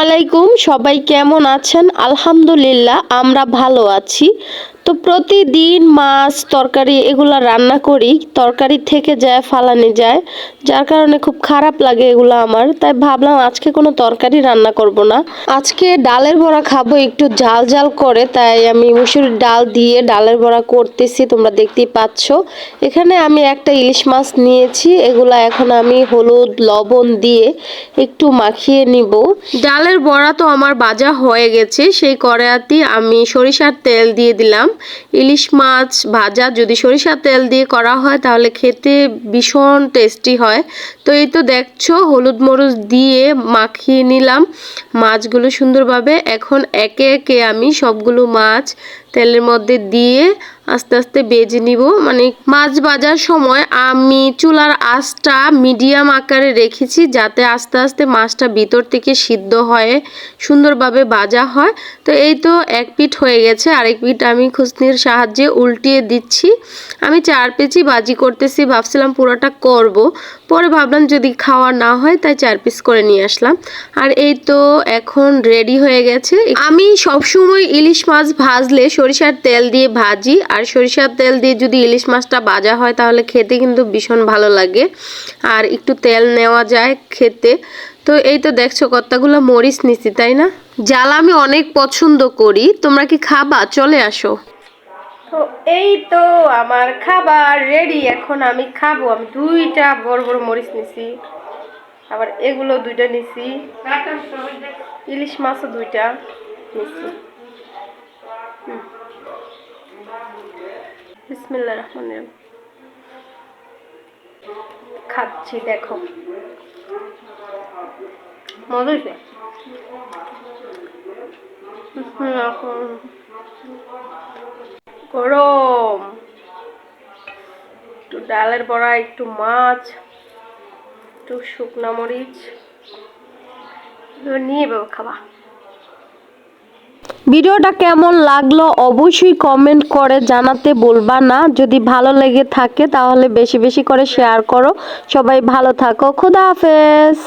আলাইকুম, সবাই কেমন আছেন? আলহামদুলিল্লাহ আমরা ভালো আছি। তো প্রতিদিন মাছ তরকারি এগুলা রান্না করি, তরকারি থেকে যায় ফালানি যায়, যার কারণে খুব খারাপ লাগে এগুলো আমার। তাই ভাবলাম আজকে কোনো তরকারি রান্না করব না, আজকে ডালের বড়া খাবো একটু ঝাল ঝাল করে। তাই আমি মুসুরির ডাল দিয়ে ডালের বড়া করতেছি, তোমরা দেখতেই পাচ্ছ। এখানে আমি একটা ইলিশ মাছ নিয়েছি, এগুলা এখন আমি হলুদ লবণ দিয়ে একটু মাখিয়ে নিব। ডালের বড়া তো আমার ভাজা হয়ে গেছে, সেই কড়াইতে আমি সরিষার তেল দিয়ে দিলাম। ইলিশ মাছ ভাজা যদি সরিষার তেল দিয়ে করা হয় তাহলে খেতে ভীষণ টেস্টি হয়। তো এই তো দেখছো হলুদ মরিচ দিয়ে মাখিয়ে নিলাম মাছগুলো সুন্দরভাবে। এখন একে একে আমি সবগুলো মাছ তেলের মধ্যে দিয়ে আস্তে আস্তে ভেজে নিব। মানে মাছ ভাজার সময় আমি চুলার আঁচটা মিডিয়াম আকারে রেখেছি, যাতে আস্তে আস্তে মাছটা ভিতর থেকে সিদ্ধ হয়ে সুন্দরভাবে ভাজা হয়। তো এই তো এক পিঠ হয়ে গেছে, আরেক পিঠ আমি খুসনির সাহায্যে উল্টিয়ে দিচ্ছি। আমি 4 পিসি ভাজি করতেছি, ভাবছিলাম পুরোটা করব, পরে ভাবলাম যদি খাওয়া না হয় তাই 4 পিস করে নিয়ে আসলাম। আর এই তো এখন রেডি হয়ে গেছে। আমি সবসময় ইলিশ মাছ ভাজলে সরিষার তেল দিয়ে ভাজি, আর সরিষার তেল দিয়ে যদি ইলিশ মাছটা ভাজা হয় তাহলে খেতে কিন্তু ভীষণ ভালো লাগে, আর একটু তেল নেওয়া যায় খেতে। তো এই তো দেখছো কতগুলো মরিচ নিছি, তাই না? জাল আমি অনেক পছন্দ করি, তোমরা কি খাবা? চলে আসো। তো এই তো আমার খাবার রেডি, এখন আমি খাবো। আমি 2টা বড় বড় মরিচ নিছি, আবার এগুলো 2টা নিছি, ইলিশ মাছও 2টা নিছি। বিসমিল্লাহির রহমানির রহিম। খাচ্ছি, দেখো মজা হয়েছে। গরম একটু ডালের বড়া, একটু মাছ, একটু শুকনা মরিচ নিয়ে খাবা। ভিডিওটা কেমন লাগলো অবশ্যই কমেন্ট করে জানাতে ভুলবা না। যদি ভালো লেগে থাকে তাহলে বেশি বেশি করে শেয়ার করো। সবাই ভালো থাকো, খোদা হাফেজ।